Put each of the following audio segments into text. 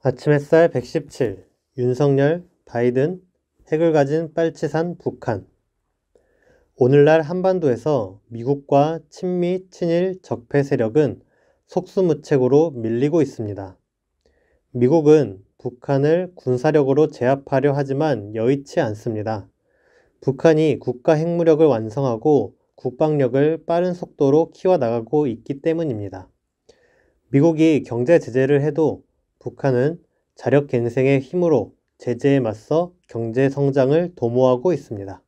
아침 햇살 117 윤석열, 바이든, 핵을 가진 빨치산 북한. 오늘날 한반도에서 미국과 친미, 친일, 적폐 세력은 속수무책으로 밀리고 있습니다. 미국은 북한을 군사력으로 제압하려 하지만 여의치 않습니다. 북한이 국가 핵무력을 완성하고 국방력을 빠른 속도로 키워나가고 있기 때문입니다. 미국이 경제 제재를 해도 북한은 자력갱생의 힘으로 제재에 맞서 경제 성장을 도모하고 있습니다.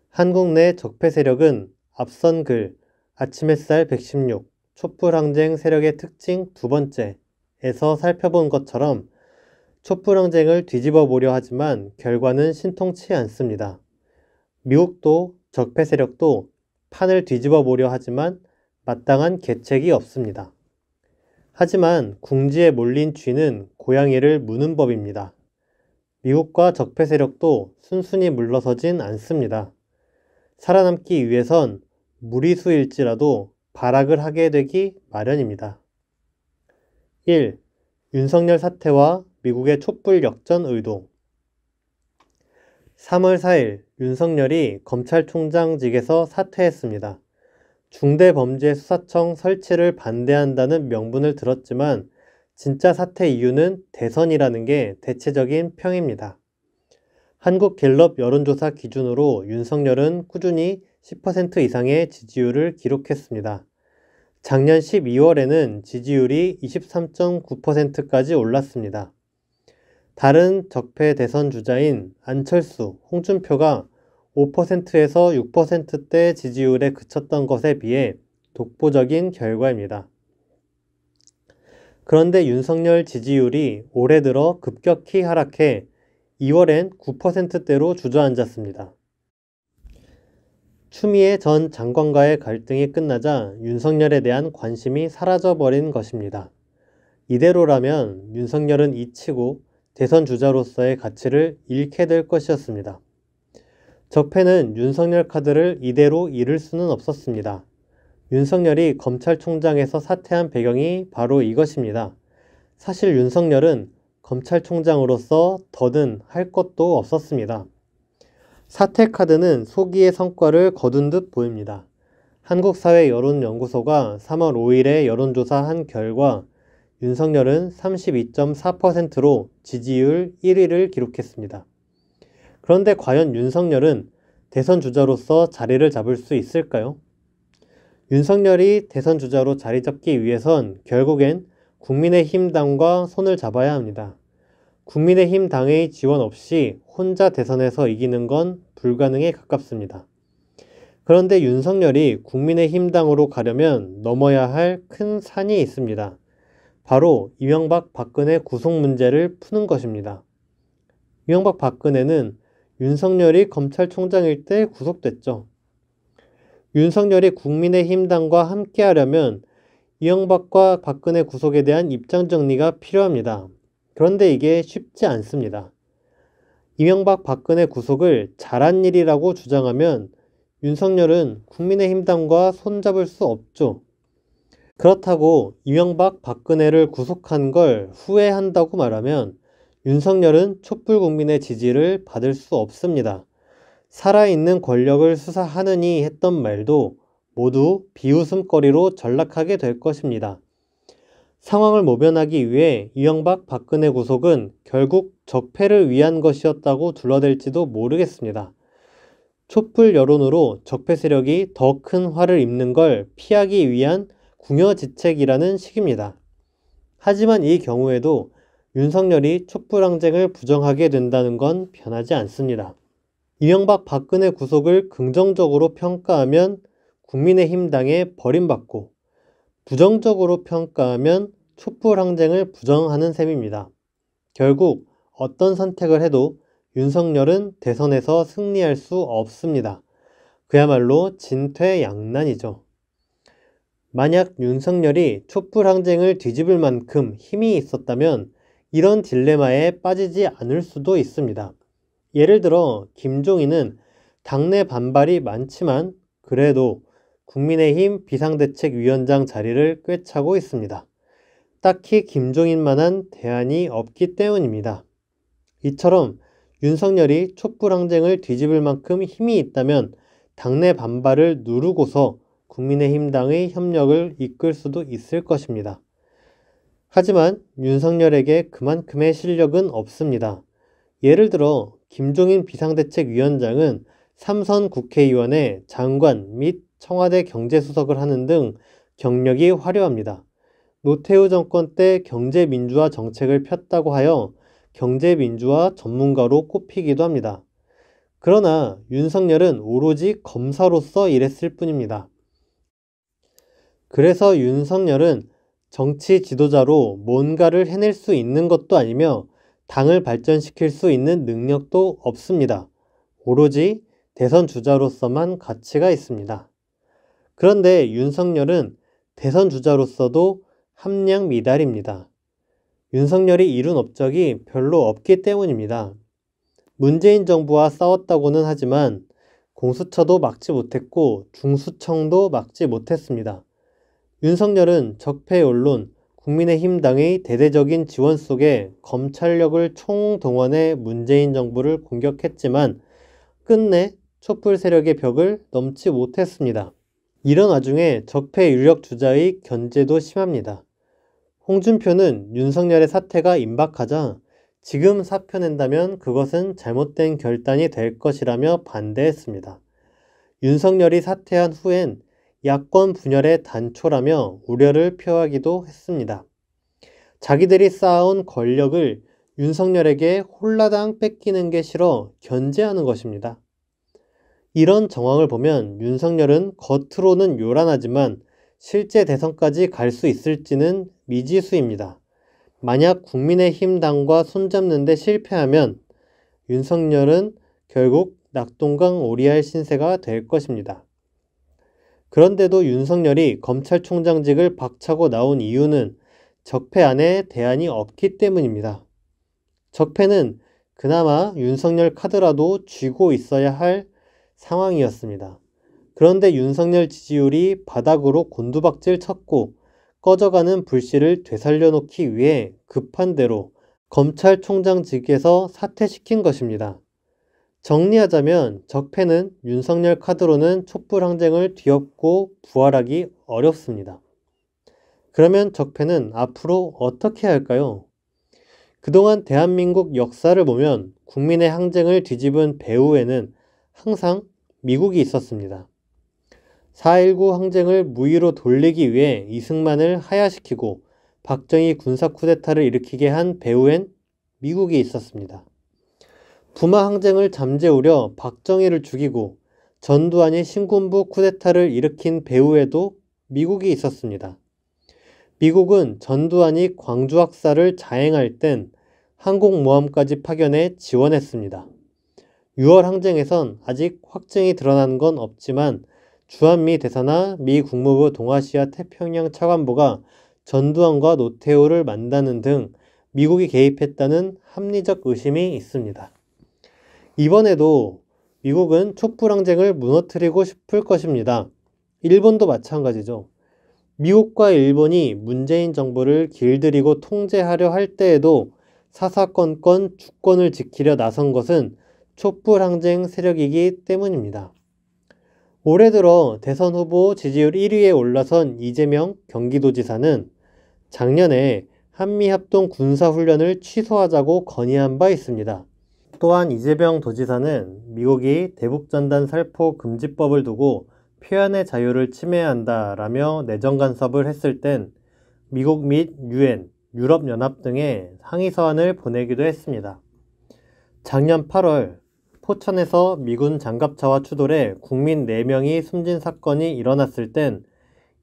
한국 내 적폐 세력은 앞선 글 아침 햇살 116 촛불항쟁 세력의 특징 두 번째에서 살펴본 것처럼 촛불항쟁을 뒤집어 보려 하지만 결과는 신통치 않습니다. 미국도 적폐 세력도 판을 뒤집어 보려 하지만 마땅한 계책이 없습니다. 하지만 궁지에 몰린 쥐는 고양이를 무는 법입니다. 미국과 적폐 세력도 순순히 물러서진 않습니다. 살아남기 위해선 무리수일지라도 발악을 하게 되기 마련입니다. 1. 윤석열 사태와 미국의 촛불 역전 의도. 3월 4일 윤석열이 검찰총장직에서 사퇴했습니다. 중대범죄수사청 설치를 반대한다는 명분을 들었지만 진짜 사퇴 이유는 대선이라는 게 대체적인 평입니다. 한국갤럽 여론조사 기준으로 윤석열은 꾸준히 10% 이상의 지지율을 기록했습니다. 작년 12월에는 지지율이 23.9%까지 올랐습니다. 다른 적폐 대선 주자인 안철수, 홍준표가 5%에서 6%대 지지율에 그쳤던 것에 비해 독보적인 결과입니다. 그런데 윤석열 지지율이 올해 들어 급격히 하락해 2월엔 9%대로 주저앉았습니다. 추미애 전 장관과의 갈등이 끝나자 윤석열에 대한 관심이 사라져버린 것입니다. 이대로라면 윤석열은 잊히고 대선 주자로서의 가치를 잃게 될 것이었습니다. 적폐는 윤석열 카드를 이대로 잃을 수는 없었습니다. 윤석열이 검찰총장에서 사퇴한 배경이 바로 이것입니다. 사실 윤석열은 검찰총장으로서 더는 할 것도 없었습니다. 사퇴 카드는 소기의 성과를 거둔 듯 보입니다. 한국사회여론연구소가 3월 5일에 여론조사한 결과 윤석열은 32.4%로 지지율 1위를 기록했습니다. 그런데 과연 윤석열은 대선 주자로서 자리를 잡을 수 있을까요? 윤석열이 대선 주자로 자리 잡기 위해선 결국엔 국민의힘 당과 손을 잡아야 합니다. 국민의힘 당의 지원 없이 혼자 대선에서 이기는 건 불가능에 가깝습니다. 그런데 윤석열이 국민의힘 당으로 가려면 넘어야 할 큰 산이 있습니다. 바로 이명박 박근혜 구속 문제를 푸는 것입니다. 이명박 박근혜는 윤석열이 검찰총장일 때 구속됐죠. 윤석열이 국민의힘 당과 함께하려면 이명박과 박근혜 구속에 대한 입장 정리가 필요합니다. 그런데 이게 쉽지 않습니다. 이명박 박근혜 구속을 잘한 일이라고 주장하면 윤석열은 국민의힘 당과 손잡을 수 없죠. 그렇다고 이명박 박근혜를 구속한 걸 후회한다고 말하면 윤석열은 촛불 국민의 지지를 받을 수 없습니다. 살아있는 권력을 수사하느니 했던 말도 모두 비웃음거리로 전락하게 될 것입니다. 상황을 모면하기 위해 이명박 박근혜 구속은 결국 적폐를 위한 것이었다고 둘러댈지도 모르겠습니다. 촛불 여론으로 적폐 세력이 더 큰 화를 입는 걸 피하기 위한 궁여지책이라는 식입니다. 하지만 이 경우에도 윤석열이 촛불항쟁을 부정하게 된다는 건 변하지 않습니다. 이명박 박근혜 구속을 긍정적으로 평가하면 국민의힘 당에 버림받고 부정적으로 평가하면 촛불항쟁을 부정하는 셈입니다. 결국 어떤 선택을 해도 윤석열은 대선에서 승리할 수 없습니다. 그야말로 진퇴양난이죠. 만약 윤석열이 촛불항쟁을 뒤집을 만큼 힘이 있었다면 이런 딜레마에 빠지지 않을 수도 있습니다. 예를 들어 김종인은 당내 반발이 많지만 그래도 국민의힘 비상대책위원장 자리를 꿰차고 있습니다. 딱히 김종인만한 대안이 없기 때문입니다. 이처럼 윤석열이 촛불항쟁을 뒤집을 만큼 힘이 있다면 당내 반발을 누르고서 국민의힘당의 협력을 이끌 수도 있을 것입니다. 하지만 윤석열에게 그만큼의 실력은 없습니다. 예를 들어 김종인 비상대책위원장은 3선 국회의원의 장관 및 청와대 경제수석을 하는 등 경력이 화려합니다. 노태우 정권 때 경제민주화 정책을 폈다고 하여 경제민주화 전문가로 꼽히기도 합니다. 그러나 윤석열은 오로지 검사로서 일했을 뿐입니다. 그래서 윤석열은 정치 지도자로 뭔가를 해낼 수 있는 것도 아니며 당을 발전시킬 수 있는 능력도 없습니다. 오로지 대선 주자로서만 가치가 있습니다. 그런데 윤석열은 대선 주자로서도 함량 미달입니다. 윤석열이 이룬 업적이 별로 없기 때문입니다. 문재인 정부와 싸웠다고는 하지만 공수처도 막지 못했고 중수청도 막지 못했습니다. 윤석열은 적폐 언론, 국민의힘당의 대대적인 지원 속에 검찰력을 총동원해 문재인 정부를 공격했지만 끝내 촛불 세력의 벽을 넘지 못했습니다. 이런 와중에 적폐 유력 주자의 견제도 심합니다. 홍준표는 윤석열의 사태가 임박하자 지금 사표 낸다면 그것은 잘못된 결단이 될 것이라며 반대했습니다. 윤석열이 사퇴한 후엔 야권 분열의 단초라며 우려를 표하기도 했습니다. 자기들이 쌓아온 권력을 윤석열에게 홀라당 뺏기는 게 싫어 견제하는 것입니다. 이런 정황을 보면 윤석열은 겉으로는 요란하지만 실제 대선까지 갈 수 있을지는 미지수입니다. 만약 국민의힘당과 손잡는 데 실패하면 윤석열은 결국 낙동강 오리알 신세가 될 것입니다. 그런데도 윤석열이 검찰총장직을 박차고 나온 이유는 적폐 안에 대안이 없기 때문입니다. 적폐는 그나마 윤석열 카드라도 쥐고 있어야 할 상황이었습니다. 그런데 윤석열 지지율이 바닥으로 곤두박질 쳤고 꺼져가는 불씨를 되살려놓기 위해 급한 대로 검찰총장직에서 사퇴시킨 것입니다. 정리하자면 적폐는 윤석열 카드로는 촛불항쟁을 뒤엎고 부활하기 어렵습니다. 그러면 적폐는 앞으로 어떻게 할까요? 그동안 대한민국 역사를 보면 국민의 항쟁을 뒤집은 배후에는 항상 미국이 있었습니다. 4.19 항쟁을 무위로 돌리기 위해 이승만을 하야시키고 박정희 군사 쿠데타를 일으키게 한 배후엔 미국이 있었습니다. 부마 항쟁을 잠재우려 박정희를 죽이고 전두환이 신군부 쿠데타를 일으킨 배후에도 미국이 있었습니다. 미국은 전두환이 광주 학살을 자행할 땐 항공모함까지 파견해 지원했습니다. 6월 항쟁에선 아직 확증이 드러난 건 없지만 주한미 대사나 미 국무부 동아시아 태평양 차관보가 전두환과 노태우를 만나는 등 미국이 개입했다는 합리적 의심이 있습니다. 이번에도 미국은 촛불항쟁을 무너뜨리고 싶을 것입니다. 일본도 마찬가지죠. 미국과 일본이 문재인 정부를 길들이고 통제하려 할 때에도 사사건건 주권을 지키려 나선 것은 촛불항쟁 세력이기 때문입니다. 올해 들어 대선 후보 지지율 1위에 올라선 이재명 경기도지사는 작년에 한미합동 군사훈련을 취소하자고 건의한 바 있습니다. 또한 이재명 도지사는 미국이 대북전단 살포 금지법을 두고 표현의 자유를 침해한다라며 내정 간섭을 했을 땐 미국 및 유엔, 유럽연합 등에 항의 서한을 보내기도 했습니다. 작년 8월 포천에서 미군 장갑차와 추돌해 국민 4명이 숨진 사건이 일어났을 땐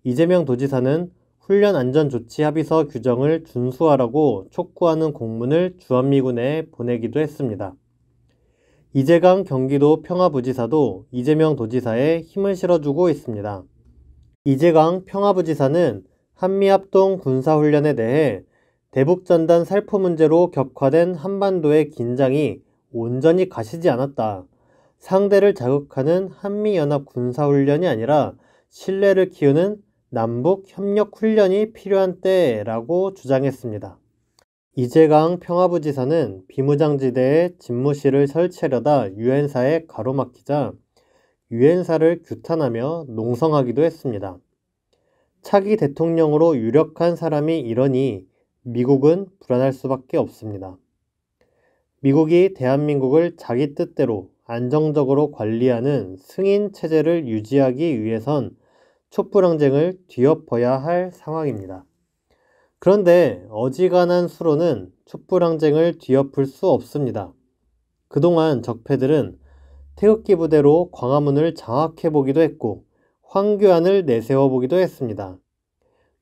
이재명 도지사는 훈련안전조치합의서 규정을 준수하라고 촉구하는 공문을 주한미군에 보내기도 했습니다. 이재강 경기도 평화부지사도 이재명 도지사에 힘을 실어주고 있습니다. 이재강 평화부지사는 한미합동 군사훈련에 대해 대북전단 살포 문제로 격화된 한반도의 긴장이 온전히 가시지 않았다. 상대를 자극하는 한미연합 군사훈련이 아니라 신뢰를 키우는 남북 협력 훈련이 필요한 때라고 주장했습니다. 이재강 평화부지사는 비무장지대에 집무실을 설치하려다 유엔사에 가로막히자 유엔사를 규탄하며 농성하기도 했습니다. 차기 대통령으로 유력한 사람이 이러니 미국은 불안할 수밖에 없습니다. 미국이 대한민국을 자기 뜻대로 안정적으로 관리하는 승인 체제를 유지하기 위해선 촛불항쟁을 뒤엎어야 할 상황입니다. 그런데 어지간한 수로는 촛불항쟁을 뒤엎을 수 없습니다. 그동안 적폐들은 태극기 부대로 광화문을 장악해보기도 했고 황교안을 내세워보기도 했습니다.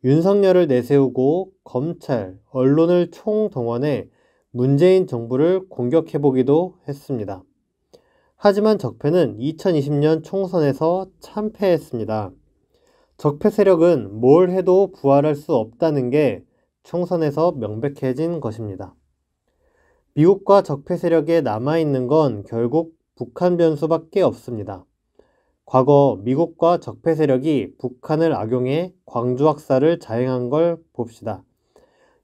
윤석열을 내세우고 검찰, 언론을 총동원해 문재인 정부를 공격해보기도 했습니다. 하지만 적폐는 2020년 총선에서 참패했습니다. 적폐 세력은 뭘 해도 부활할 수 없다는 게 총선에서 명백해진 것입니다. 미국과 적폐 세력에 남아있는 건 결국 북한 변수밖에 없습니다. 과거 미국과 적폐 세력이 북한을 악용해 광주 학살을 자행한 걸 봅시다.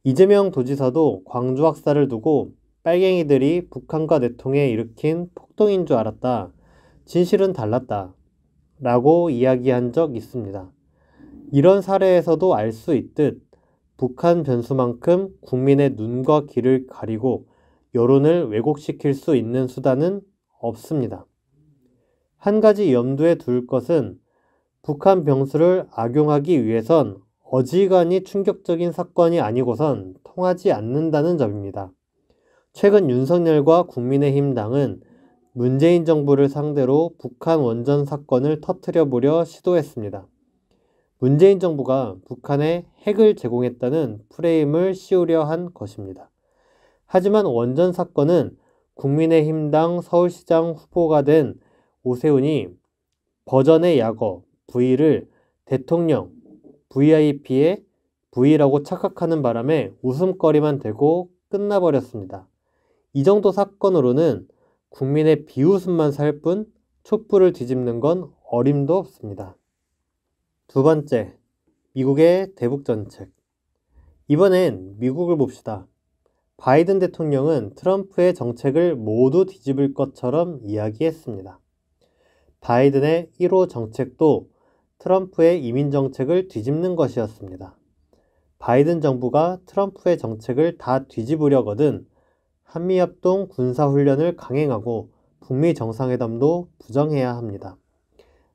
이재명 도지사도 광주 학살을 두고 빨갱이들이 북한과 내통해 일으킨 폭동인 줄 알았다. 진실은 달랐다. 라고 이야기한 적 있습니다. 이런 사례에서도 알 수 있듯 북한 변수만큼 국민의 눈과 귀를 가리고 여론을 왜곡시킬 수 있는 수단은 없습니다. 한 가지 염두에 둘 것은 북한 병수를 악용하기 위해선 어지간히 충격적인 사건이 아니고선 통하지 않는다는 점입니다. 최근 윤석열과 국민의힘 당은 문재인 정부를 상대로 북한 원전 사건을 터뜨려보려 시도했습니다. 문재인 정부가 북한에 핵을 제공했다는 프레임을 씌우려 한 것입니다. 하지만 원전 사건은 국민의힘당 서울시장 후보가 된 오세훈이 버전의 약어 V를 대통령 VIP의 V라고 착각하는 바람에 웃음거리만 되고 끝나버렸습니다. 이 정도 사건으로는 국민의 비웃음만 살 뿐 촛불을 뒤집는 건 어림도 없습니다. 두 번째, 미국의 대북정책. 이번엔 미국을 봅시다. 바이든 대통령은 트럼프의 정책을 모두 뒤집을 것처럼 이야기했습니다. 바이든의 1호 정책도 트럼프의 이민 정책을 뒤집는 것이었습니다. 바이든 정부가 트럼프의 정책을 다 뒤집으려거든 한미합동 군사훈련을 강행하고 북미 정상회담도 부정해야 합니다.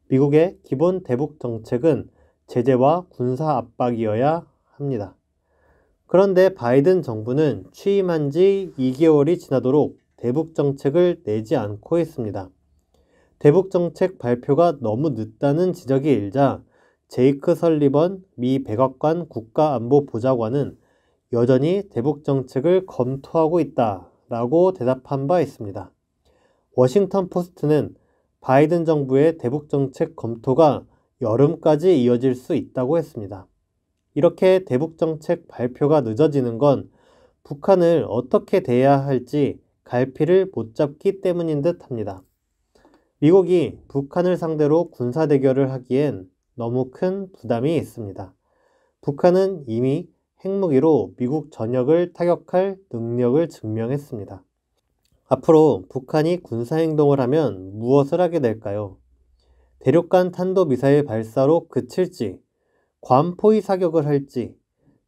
미국의 기본 대북 정책은 제재와 군사 압박이어야 합니다. 그런데 바이든 정부는 취임한 지 2개월이 지나도록 대북 정책을 내지 않고 있습니다. 대북 정책 발표가 너무 늦다는 지적이 일자 제이크 설리번 미 백악관 국가안보보좌관은 여전히 대북 정책을 검토하고 있다라고 대답한 바 있습니다. 워싱턴 포스트는 바이든 정부의 대북 정책 검토가 여름까지 이어질 수 있다고 했습니다. 이렇게 대북 정책 발표가 늦어지는 건 북한을 어떻게 대해야 할지 갈피를 못 잡기 때문인 듯 합니다. 미국이 북한을 상대로 군사 대결을 하기엔 너무 큰 부담이 있습니다. 북한은 이미 핵무기로 미국 전역을 타격할 능력을 증명했습니다. 앞으로 북한이 군사행동을 하면 무엇을 하게 될까요? 대륙간 탄도미사일 발사로 그칠지, 괌 포위 사격을 할지,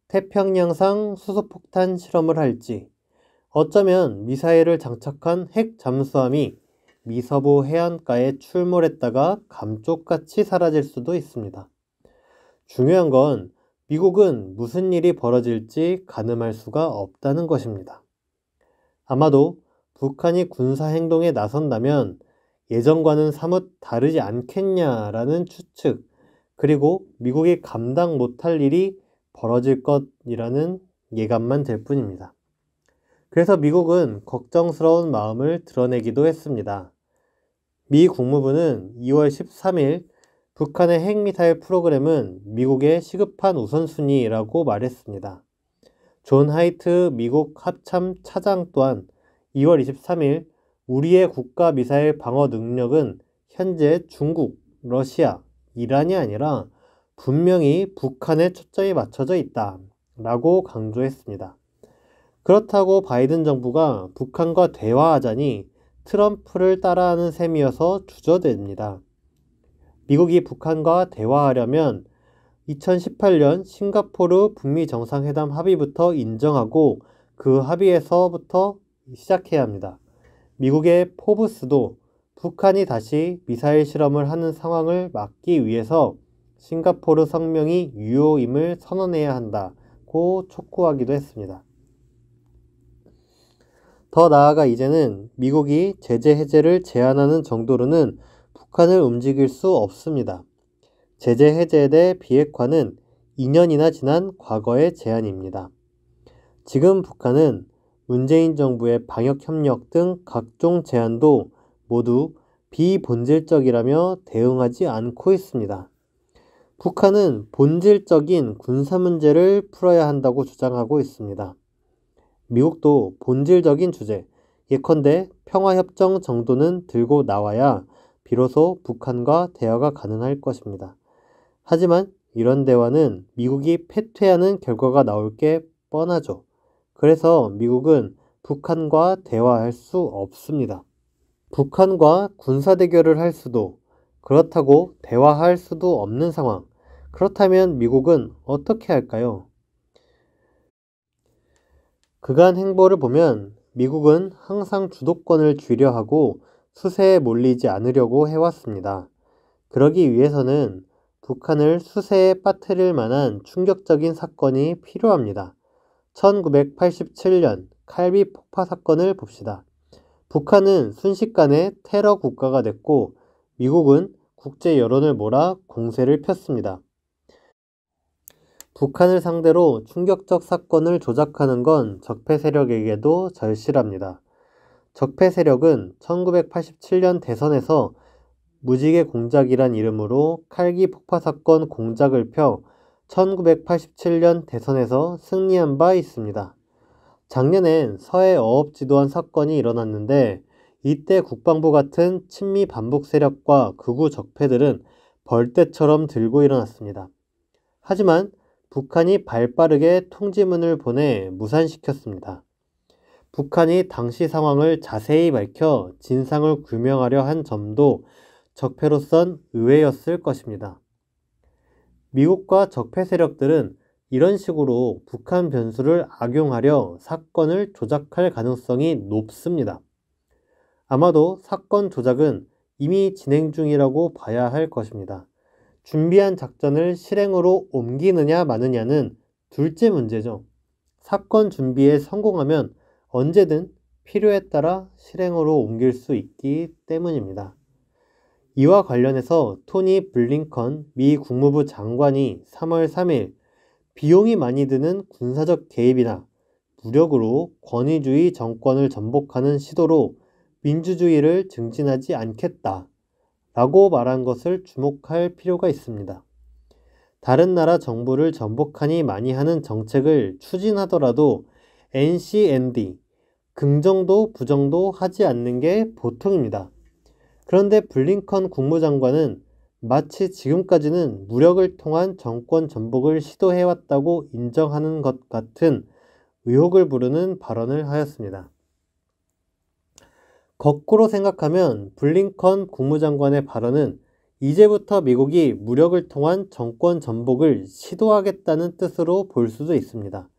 태평양상 수소폭탄 실험을 할지, 어쩌면 미사일을 장착한 핵 잠수함이 미서부 해안가에 출몰했다가 감쪽같이 사라질 수도 있습니다. 중요한 건 미국은 무슨 일이 벌어질지 가늠할 수가 없다는 것입니다. 아마도 북한이 군사행동에 나선다면 예전과는 사뭇 다르지 않겠냐라는 추측, 그리고 미국이 감당 못할 일이 벌어질 것이라는 예감만 될 뿐입니다. 그래서 미국은 걱정스러운 마음을 드러내기도 했습니다. 미 국무부는 2월 13일 북한의 핵미사일 프로그램은 미국의 시급한 우선순위라고 말했습니다. 존 하이트 미국 합참 차장 또한 2월 23일 우리의 국가 미사일 방어 능력은 현재 중국, 러시아, 이란이 아니라 분명히 북한에 초점이 맞춰져 있다 라고 강조했습니다. 그렇다고 바이든 정부가 북한과 대화하자니 트럼프를 따라하는 셈이어서 주저됩니다. 미국이 북한과 대화하려면 2018년 싱가포르 북미 정상회담 합의부터 인정하고 그 합의에서부터 시작해야 합니다. 미국의 포브스도 북한이 다시 미사일 실험을 하는 상황을 막기 위해서 싱가포르 성명이 유효임을 선언해야 한다고 촉구하기도 했습니다. 더 나아가 이제는 미국이 제재 해제를 제한하는 정도로는 북한을 움직일 수 없습니다. 제재 해제에 대해 비핵화는 2년이나 지난 과거의 제안입니다. 지금 북한은 문재인 정부의 방역협력 등 각종 제안도 모두 비본질적이라며 대응하지 않고 있습니다. 북한은 본질적인 군사 문제를 풀어야 한다고 주장하고 있습니다. 미국도 본질적인 주제, 예컨대 평화협정 정도는 들고 나와야 비로소 북한과 대화가 가능할 것입니다. 하지만 이런 대화는 미국이 패퇴하는 결과가 나올 게 뻔하죠. 그래서 미국은 북한과 대화할 수 없습니다. 북한과 군사대결을 할 수도, 그렇다고 대화할 수도 없는 상황. 그렇다면 미국은 어떻게 할까요? 그간 행보를 보면 미국은 항상 주도권을 쥐려 하고 수세에 몰리지 않으려고 해왔습니다. 그러기 위해서는 북한을 수세에 빠뜨릴 만한 충격적인 사건이 필요합니다. 1987년 칼비 폭파 사건을 봅시다. 북한은 순식간에 테러 국가가 됐고 미국은 국제 여론을 몰아 공세를 폈습니다. 북한을 상대로 충격적 사건을 조작하는 건 적폐 세력에게도 절실합니다. 적폐 세력은 1987년 대선에서 무지개 공작이란 이름으로 칼기 폭파 사건 공작을 펴 1987년 대선에서 승리한 바 있습니다. 작년엔 서해 어업지도안 사건이 일어났는데 이때 국방부 같은 친미 반북 세력과 극우 적폐들은 벌떼처럼 들고 일어났습니다. 하지만 북한이 발빠르게 통지문을 보내 무산시켰습니다. 북한이 당시 상황을 자세히 밝혀 진상을 규명하려 한 점도 적폐로선 의외였을 것입니다. 미국과 적폐 세력들은 이런 식으로 북한 변수를 악용하려 사건을 조작할 가능성이 높습니다. 아마도 사건 조작은 이미 진행 중이라고 봐야 할 것입니다. 준비한 작전을 실행으로 옮기느냐 마느냐는 둘째 문제죠. 사건 준비에 성공하면 언제든 필요에 따라 실행으로 옮길 수 있기 때문입니다. 이와 관련해서 토니 블링컨 미 국무부 장관이 3월 3일 비용이 많이 드는 군사적 개입이나 무력으로 권위주의 정권을 전복하는 시도로 민주주의를 증진하지 않겠다 라고 말한 것을 주목할 필요가 있습니다. 다른 나라 정부를 전복하니 많이 하는 정책을 추진하더라도 NCND, 긍정도 부정도 하지 않는 게 보통입니다. 그런데 블링컨 국무장관은 마치 지금까지는 무력을 통한 정권 전복을 시도해왔다고 인정하는 것 같은 의혹을 부르는 발언을 하였습니다. 거꾸로 생각하면 블링컨 국무장관의 발언은 이제부터 미국이 무력을 통한 정권 전복을 시도하겠다는 뜻으로 볼 수도 있습니다.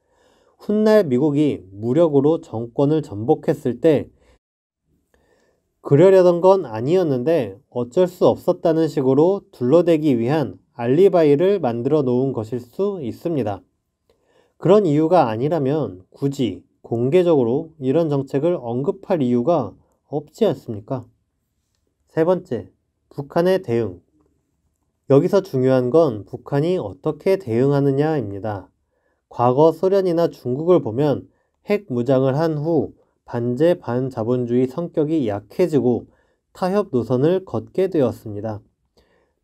훗날 미국이 무력으로 정권을 전복했을 때 그러려던 건 아니었는데 어쩔 수 없었다는 식으로 둘러대기 위한 알리바이를 만들어 놓은 것일 수 있습니다. 그런 이유가 아니라면 굳이 공개적으로 이런 정책을 언급할 이유가 없지 않습니까? 세 번째, 북한의 대응. 여기서 중요한 건 북한이 어떻게 대응하느냐입니다. 과거 소련이나 중국을 보면 핵 무장을 한 후 반제 반자본주의 성격이 약해지고 타협 노선을 걷게 되었습니다.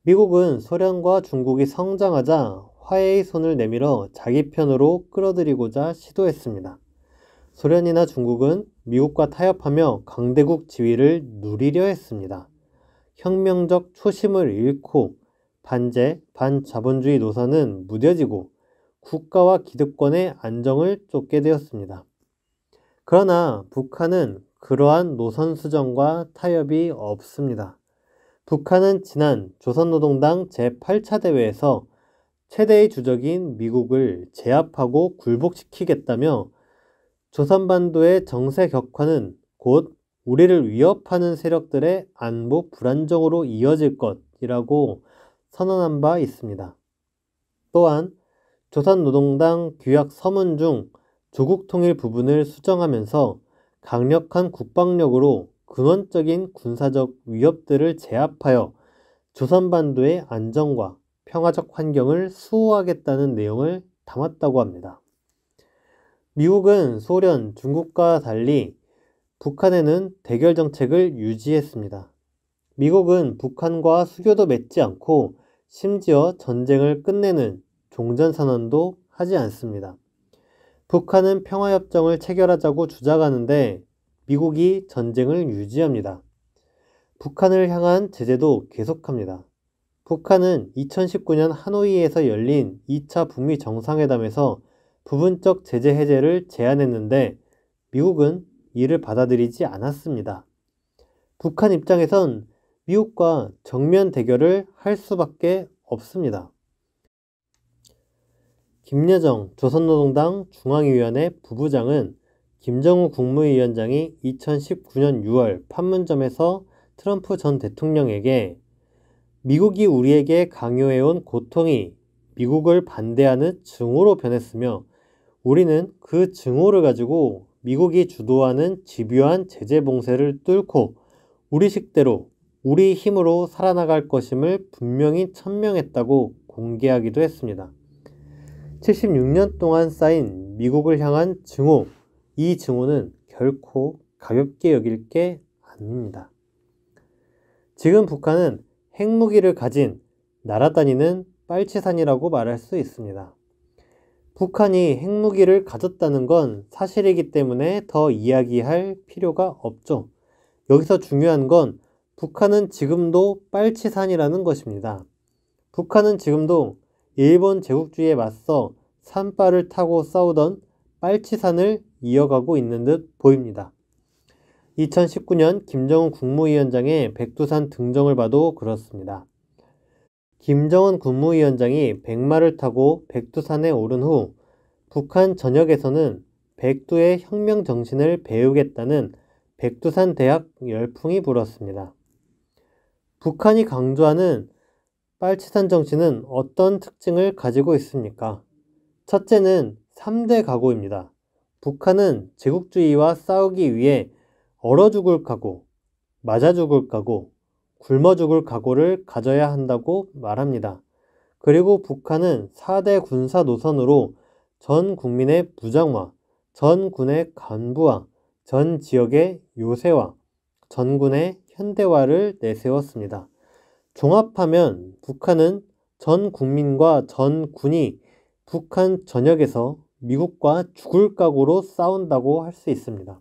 미국은 소련과 중국이 성장하자 화해의 손을 내밀어 자기 편으로 끌어들이고자 시도했습니다. 소련이나 중국은 미국과 타협하며 강대국 지위를 누리려 했습니다. 혁명적 초심을 잃고 반제, 반자본주의 노선은 무뎌지고 국가와 기득권의 안정을 쫓게 되었습니다. 그러나 북한은 그러한 노선 수정과 타협이 없습니다. 북한은 지난 조선노동당 제8차 대회에서 최대의 주적인 미국을 제압하고 굴복시키겠다며 조선반도의 정세 격화는 곧 우리를 위협하는 세력들의 안보 불안정으로 이어질 것이라고 선언한 바 있습니다. 또한 조선노동당 규약 서문 중 조국 통일 부분을 수정하면서 강력한 국방력으로 근원적인 군사적 위협들을 제압하여 조선반도의 안정과 평화적 환경을 수호하겠다는 내용을 담았다고 합니다. 미국은 소련, 중국과 달리 북한에는 대결 정책을 유지했습니다. 미국은 북한과 수교도 맺지 않고 심지어 전쟁을 끝내는 종전선언도 하지 않습니다. 북한은 평화협정을 체결하자고 주장하는데 미국이 전쟁을 유지합니다. 북한을 향한 제재도 계속합니다. 북한은 2019년 하노이에서 열린 2차 북미 정상회담에서 부분적 제재 해제를 제안했는데 미국은 이를 받아들이지 않았습니다. 북한 입장에선 미국과 정면 대결을 할 수밖에 없습니다. 김여정 조선노동당 중앙위원회 부부장은 김정은 국무위원장이 2019년 6월 판문점에서 트럼프 전 대통령에게 미국이 우리에게 강요해온 고통이 미국을 반대하는 증오로 변했으며 우리는 그 증오를 가지고 미국이 주도하는 집요한 제재 봉쇄를 뚫고 우리식대로 우리 힘으로 살아나갈 것임을 분명히 천명했다고 공개하기도 했습니다. 76년 동안 쌓인 미국을 향한 증오, 이 증오는 결코 가볍게 여길 게 아닙니다. 지금 북한은 핵무기를 가진 날아다니는 빨치산이라고 말할 수 있습니다. 북한이 핵무기를 가졌다는 건 사실이기 때문에 더 이야기할 필요가 없죠. 여기서 중요한 건 북한은 지금도 빨치산이라는 것입니다. 북한은 지금도 일본 제국주의에 맞서 산발을 타고 싸우던 빨치산을 이어가고 있는 듯 보입니다. 2019년 김정은 국무위원장의 백두산 등정을 봐도 그렇습니다. 김정은 국무위원장이 백마를 타고 백두산에 오른 후 북한 전역에서는 백두의 혁명 정신을 배우겠다는 백두산 대학 열풍이 불었습니다. 북한이 강조하는 빨치산 정신은 어떤 특징을 가지고 있습니까? 첫째는 3대 각오입니다. 북한은 제국주의와 싸우기 위해 얼어 죽을 각오, 맞아 죽을 각오, 굶어 죽을 각오를 가져야 한다고 말합니다. 그리고 북한은 4대 군사 노선으로 전 국민의 무장화, 전 군의 간부화, 전 지역의 요새화, 전군의 현대화를 내세웠습니다. 종합하면 북한은 전 국민과 전 군이 북한 전역에서 미국과 죽을 각오로 싸운다고 할 수 있습니다.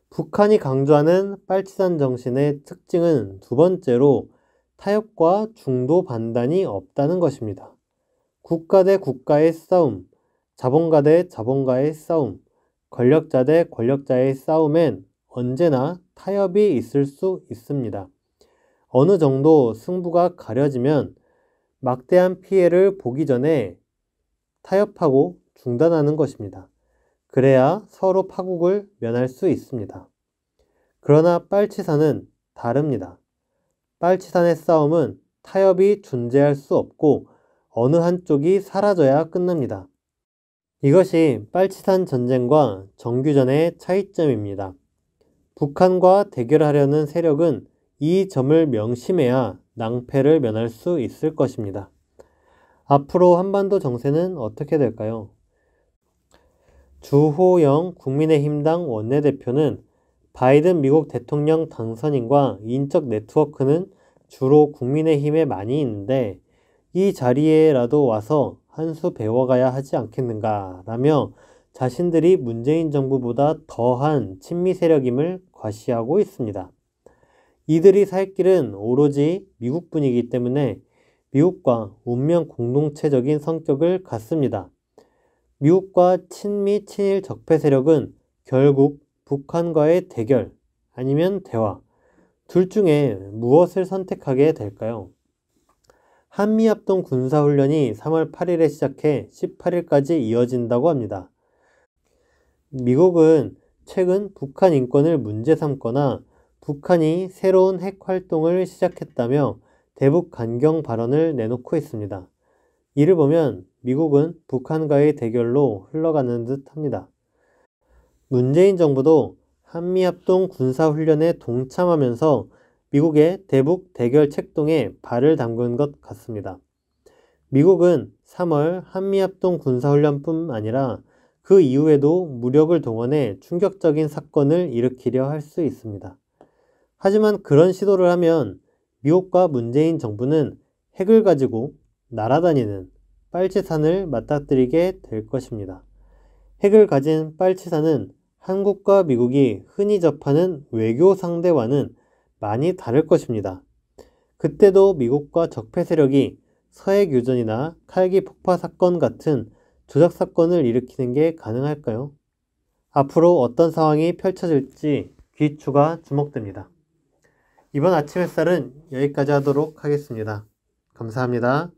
북한이 강조하는 빨치산 정신의 특징은 두 번째로 타협과 중도 반단이 없다는 것입니다. 국가 대 국가의 싸움, 자본가 대 자본가의 싸움, 권력자 대 권력자의 싸움엔 언제나 타협이 있을 수 있습니다. 어느 정도 승부가 가려지면 막대한 피해를 보기 전에 타협하고 중단하는 것입니다. 그래야 서로 파국을 면할 수 있습니다. 그러나 빨치산은 다릅니다. 빨치산의 싸움은 타협이 존재할 수 없고 어느 한쪽이 사라져야 끝납니다. 이것이 빨치산 전쟁과 정규전의 차이점입니다. 북한과 대결하려는 세력은 이 점을 명심해야 낭패를 면할 수 있을 것입니다. 앞으로 한반도 정세는 어떻게 될까요? 주호영 국민의힘당 원내대표는 바이든 미국 대통령 당선인과 인적 네트워크는 주로 국민의힘에 많이 있는데 이 자리에라도 와서 한 수 배워가야 하지 않겠는가 라며 자신들이 문재인 정부보다 더한 친미 세력임을 과시하고 있습니다. 이들이 살 길은 오로지 미국뿐이기 때문에 미국과 운명 공동체적인 성격을 갖습니다. 미국과 친미 친일 적폐 세력은 결국 북한과의 대결 아니면 대화 둘 중에 무엇을 선택하게 될까요? 한미합동 군사훈련이 3월 8일에 시작해 18일까지 이어진다고 합니다. 미국은 최근 북한 인권을 문제 삼거나 북한이 새로운 핵 활동을 시작했다며 대북 강경 발언을 내놓고 있습니다. 이를 보면 미국은 북한과의 대결로 흘러가는 듯 합니다. 문재인 정부도 한미합동 군사훈련에 동참하면서 미국의 대북 대결 책동에 발을 담근 것 같습니다. 미국은 3월 한미합동 군사훈련뿐 아니라 그 이후에도 무력을 동원해 충격적인 사건을 일으키려 할 수 있습니다. 하지만 그런 시도를 하면 미국과 문재인 정부는 핵을 가지고 날아다니는 빨치산을 맞닥뜨리게 될 것입니다. 핵을 가진 빨치산은 한국과 미국이 흔히 접하는 외교 상대와는 많이 다를 것입니다. 그때도 미국과 적폐 세력이 서해 교전이나 칼기 폭파 사건 같은 조작 사건을 일으키는 게 가능할까요? 앞으로 어떤 상황이 펼쳐질지 귀추가 주목됩니다. 이번 아침 햇살은 여기까지 하도록 하겠습니다. 감사합니다.